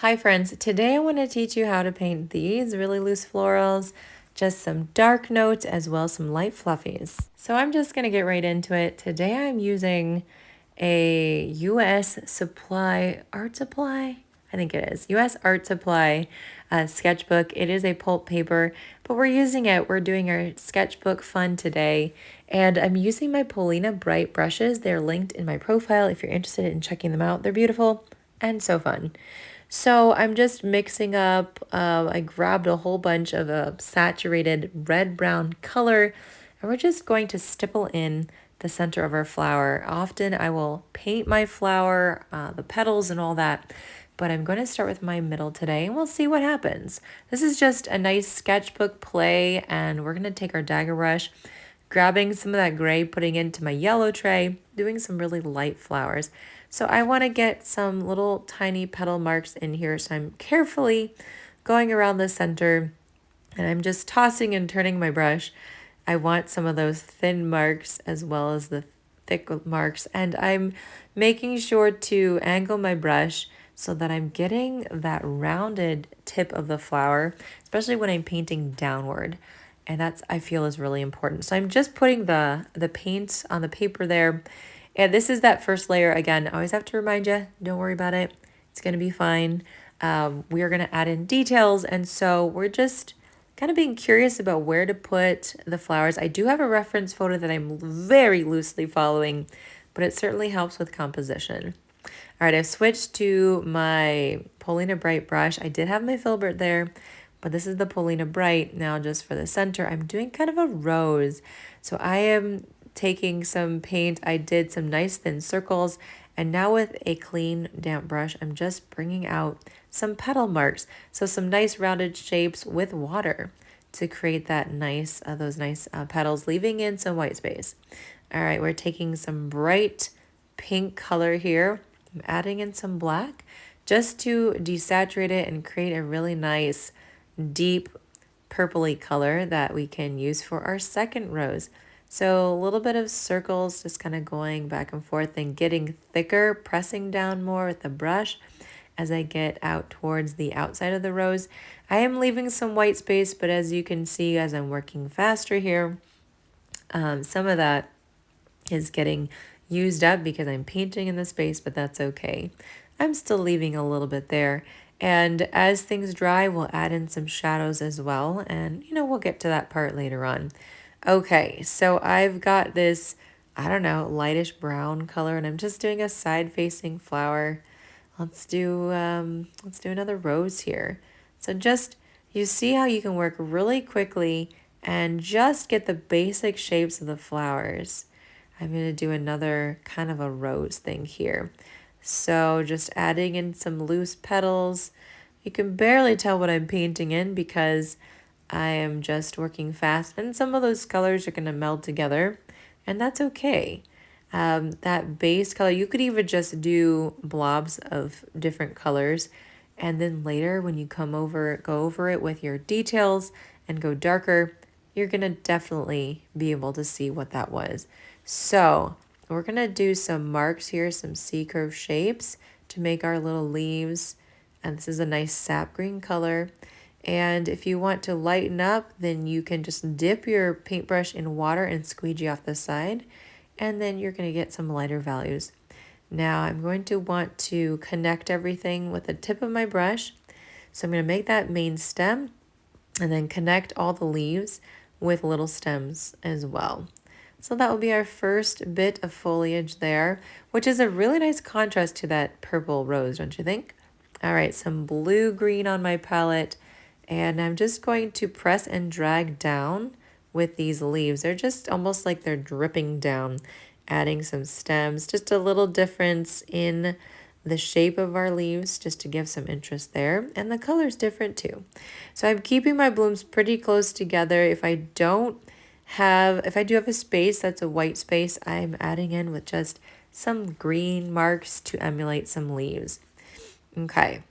Hi friends, today I want to teach you how to paint these really loose florals, just some dark notes as well as some light fluffies. So I'm just going to get right into it. Today I'm using a US art supply, I think it is, US art supply sketchbook. It is a pulp paper, but we're using it. We're doing our sketchbook fun today. And I'm using my Paulina Bright brushes. They're linked in my profile if you're interested in checking them out. They're beautiful and so fun. So I'm just mixing up, I grabbed a whole bunch of a saturated red-brown color, and we're just going to stipple in the center of our flower. Often I will paint my flower, the petals and all that, but I'm going to start with my middle today, and we'll see what happens. This is just a nice sketchbook play, and we're going to take our dagger brush, grabbing some of that gray, putting into my yellow tray, doing some really light flowers. So I want to get some little tiny petal marks in here. So I'm carefully going around the center and I'm just tossing and turning my brush. I want some of those thin marks as well as the thick marks. And I'm making sure to angle my brush so that I'm getting that rounded tip of the flower, especially when I'm painting downward. And that's, I feel, is really important. So I'm just putting the paint on the paper there. And this is that first layer. Again, I always have to remind you, don't worry about it. It's going to be fine. We are going to add in details. And so we're just kind of being curious about where to put the flowers. I do have a reference photo that I'm very loosely following, but it certainly helps with composition. All right, I've switched to my Paulina Bright brush. I did have my filbert there, but this is the Paulina Bright. Now just for the center, I'm doing kind of a rose. So I am taking some paint. I did some nice thin circles, and now with a clean damp brush, I'm just bringing out some petal marks. So some nice rounded shapes with water to create that nice, those nice petals, leaving in some white space. All right, we're taking some bright pink color here. I'm adding in some black just to desaturate it and create a really nice deep purpley color that we can use for our second rose. So a little bit of circles, just kind of going back and forth and getting thicker, pressing down more with the brush as I get out towards the outside of the rose. I am leaving some white space, but as you can see, as I'm working faster here, some of that is getting used up because I'm painting in the space, but that's okay. I'm still leaving a little bit there. And as things dry, we'll add in some shadows as well. And, we'll get to that part later on. Okay, so I've got this, I don't know, lightish brown color, and I'm just doing a side-facing flower. Let's do another rose here. So just, you see how you can work really quickly and just get the basic shapes of the flowers. I'm going to do another kind of a rose thing here. So just adding in some loose petals. You can barely tell what I'm painting in because I am just working fast, and some of those colors are going to meld together, and that's okay. That base color, you could even just do blobs of different colors, and then later when you go over it with your details and go darker, you're going to definitely be able to see what that was. So we're going to do some marks here, some C-curve shapes to make our little leaves, and this is a nice sap green color. And if you want to lighten up, then you can just dip your paintbrush in water and squeegee off the side, and then you're going to get some lighter values. Now I'm going to want to connect everything with the tip of my brush. So I'm going to make that main stem and then connect all the leaves with little stems as well. So that will be our first bit of foliage there, which is a really nice contrast to that purple rose, don't you think? All right, some blue-green on my palette. And I'm just going to press and drag down with these leaves. They're just almost like they're dripping down, adding some stems, just a little difference in the shape of our leaves just to give some interest there. And the color's different too. So I'm keeping my blooms pretty close together. If I do have a space that's a white space, I'm adding in with just some green marks to emulate some leaves. Okay,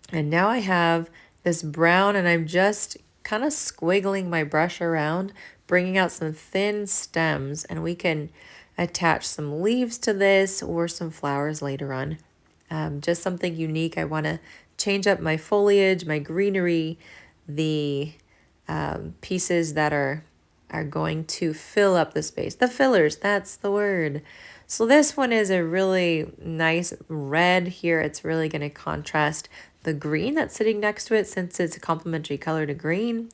and now I have this brown, and I'm just kind of squiggling my brush around, bringing out some thin stems, and we can attach some leaves to this or some flowers later on. Just something unique. I want to change up my foliage, my greenery, the pieces that are going to fill up the space. The fillers, that's the word. So this one is a really nice red here. It's really going to contrast the green that's sitting next to it since it's a complementary color to green.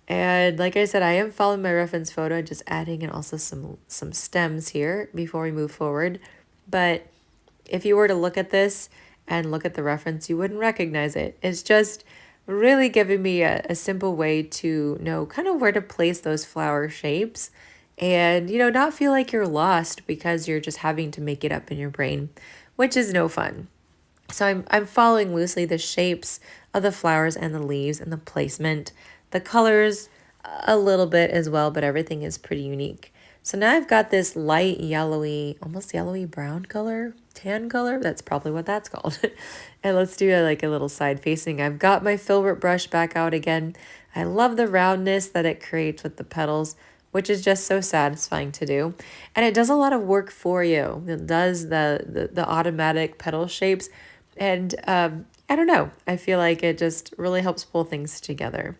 And like I said, I am following my reference photo, just adding in also some stems here before we move forward. But if you were to look at this and look at the reference, you wouldn't recognize it. It's just really giving me a simple way to know kind of where to place those flower shapes and, not feel like you're lost because you're just having to make it up in your brain, which is no fun. So I'm following loosely the shapes of the flowers and the leaves and the placement, the colors a little bit as well, but everything is pretty unique. So now I've got this light yellowy, almost yellowy brown color, tan color. That's probably what that's called. And let's do like a little side facing. I've got my filbert brush back out again. I love the roundness that it creates with the petals, which is just so satisfying to do. And it does a lot of work for you. It does the automatic petal shapes. And I don't know, I feel like it just really helps pull things together.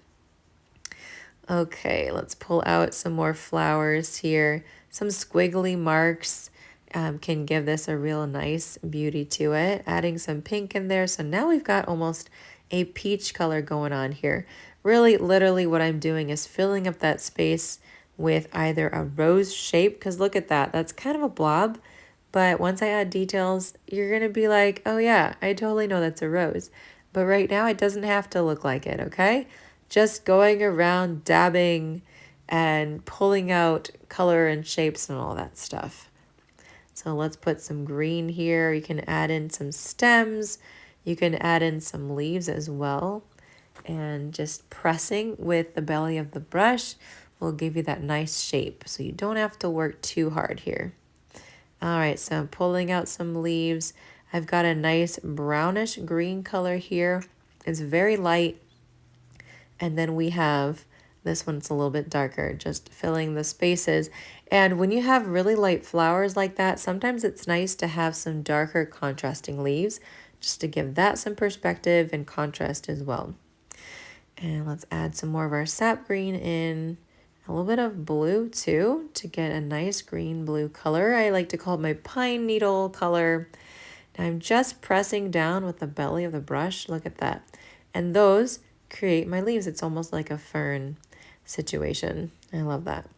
Okay, let's pull out some more flowers here. Some squiggly marks can give this a real nice beauty to it. Adding some pink in there. So now we've got almost a peach color going on here. Really, literally what I'm doing is filling up that space with either a rose shape, because look at that. That's kind of a blob. But once I add details, you're going to be like, oh yeah, I totally know that's a rose. But right now it doesn't have to look like it, okay? Just going around dabbing and pulling out color and shapes and all that stuff. So let's put some green here. You can add in some stems. You can add in some leaves as well. And just pressing with the belly of the brush will give you that nice shape. So you don't have to work too hard here. All right, so I'm pulling out some leaves. I've got a nice brownish green color here. It's very light. And then we have this one's a little bit darker, just filling the spaces. And when you have really light flowers like that, sometimes it's nice to have some darker contrasting leaves just to give that some perspective and contrast as well. And let's add some more of our sap green in. A little bit of blue too to get a nice green blue color. I like to call it my pine needle color. Now I'm just pressing down with the belly of the brush. Look at that. And those create my leaves. It's almost like a fern situation. I love that.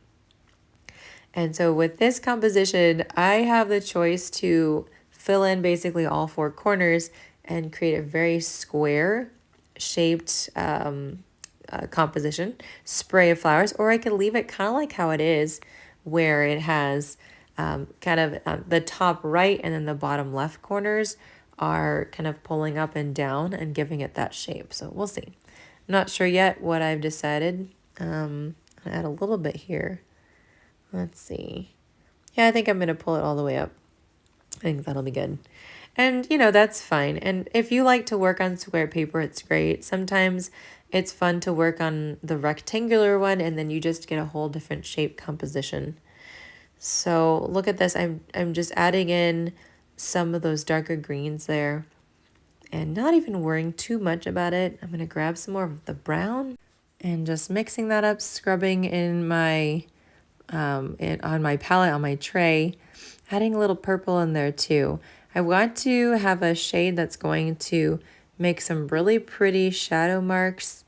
And so with this composition, I have the choice to fill in basically all four corners and create a very square shaped composition, spray of flowers, or I could leave it kind of like how it is, where it has kind of the top right and then the bottom left corners are kind of pulling up and down and giving it that shape. So we'll see. I'm not sure yet what I've decided. I'll add a little bit here. Let's see. Yeah, I think I'm going to pull it all the way up. I think that'll be good. And, that's fine. And if you like to work on square paper, it's great. Sometimes it's fun to work on the rectangular one and then you just get a whole different shape composition. So look at this. I'm just adding in some of those darker greens there and not even worrying too much about it. I'm going to grab some more of the brown and just mixing that up, scrubbing in my on my palette, on my tray, adding a little purple in there too. I want to have a shade that's going to make some really pretty shadow marks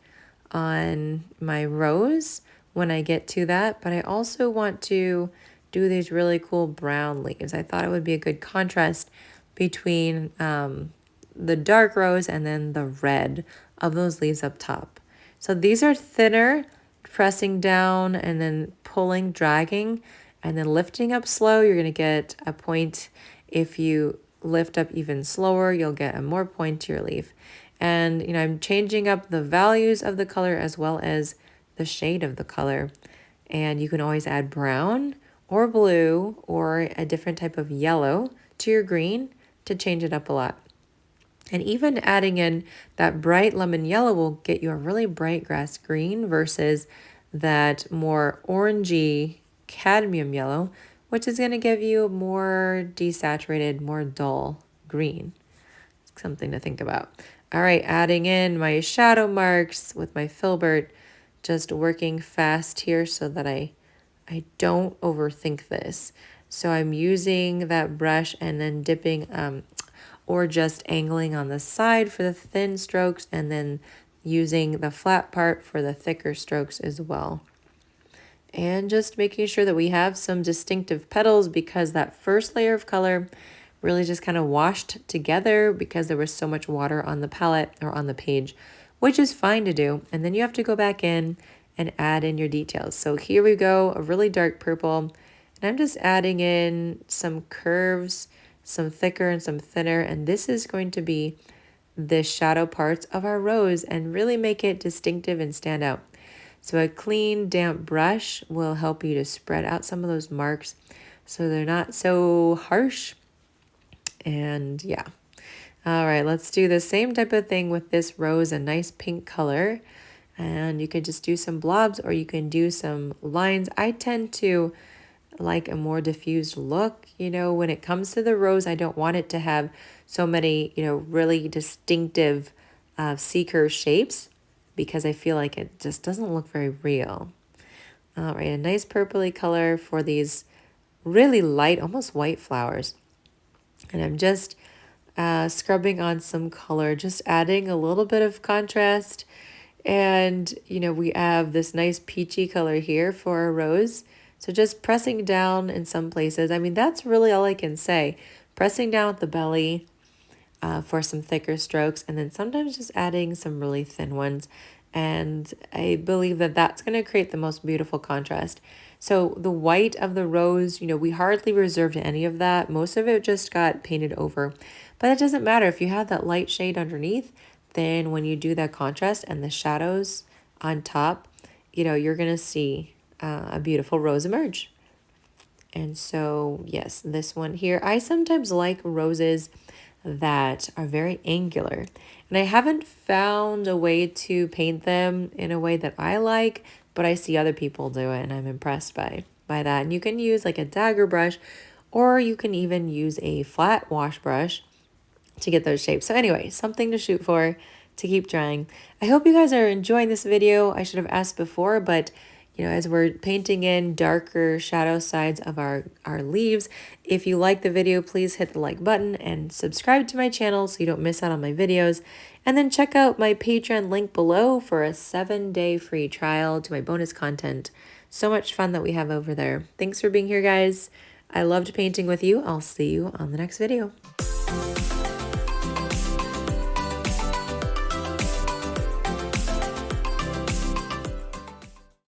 on my rose when I get to that, but I also want to do these really cool brown leaves. I thought it would be a good contrast between the dark rose and then the red of those leaves up top. So these are thinner, pressing down and then pulling, dragging, and then lifting up slow. You're going to get a point. If you lift up even slower, you'll get a more pointier leaf. And, I'm changing up the values of the color as well as the shade of the color. And you can always add brown or blue or a different type of yellow to your green to change it up a lot. And even adding in that bright lemon yellow will get you a really bright grass green versus that more orangey cadmium yellow, which is going to give you more desaturated, more dull green. Something to think about. All right, adding in my shadow marks with my filbert, just working fast here so that I don't overthink this. So I'm using that brush and then dipping or just angling on the side for the thin strokes and then using the flat part for the thicker strokes as well. And just making sure that we have some distinctive petals because that first layer of color really just kind of washed together because there was so much water on the palette or on the page, which is fine to do. And then you have to go back in and add in your details. So here we go, a really dark purple. And I'm just adding in some curves, some thicker and some thinner. And this is going to be the shadow parts of our rose and really make it distinctive and stand out. So a clean, damp brush will help you to spread out some of those marks so they're not so harsh. And yeah. All right, let's do the same type of thing with this rose, a nice pink color. And you could just do some blobs or you can do some lines. I tend to like a more diffused look. You know, when it comes to the rose, I don't want it to have so many, you know, really distinctive seeker shapes because I feel like it just doesn't look very real. All right, a nice purpley color for these really light, almost white flowers. And I'm just scrubbing on some color, just adding a little bit of contrast. And, you know, we have this nice peachy color here for a rose. So just pressing down in some places. I mean, that's really all I can say. Pressing down with the belly for some thicker strokes, and then sometimes just adding some really thin ones. And I believe that that's going to create the most beautiful contrast. So the white of the rose, you know, we hardly reserved any of that. Most of it just got painted over. But it doesn't matter. If you have that light shade underneath, then when you do that contrast and the shadows on top, you know, you're going to see a beautiful rose emerge. And so, yes, this one here, I sometimes like roses that are very angular. And I haven't found a way to paint them in a way that I like, but I see other people do it and I'm impressed by that. And you can use like a dagger brush or you can even use a flat wash brush to get those shapes. So anyway, something to shoot for, to keep trying. I hope you guys are enjoying this video. I should have asked before, but you know, as we're painting in darker shadow sides of our leaves, if you like the video, please hit the like button and subscribe to my channel so you don't miss out on my videos. And then check out my Patreon link below for a 7-day free trial to my bonus content. So much fun that we have over there. Thanks for being here, guys. I loved painting with you. I'll see you on the next video.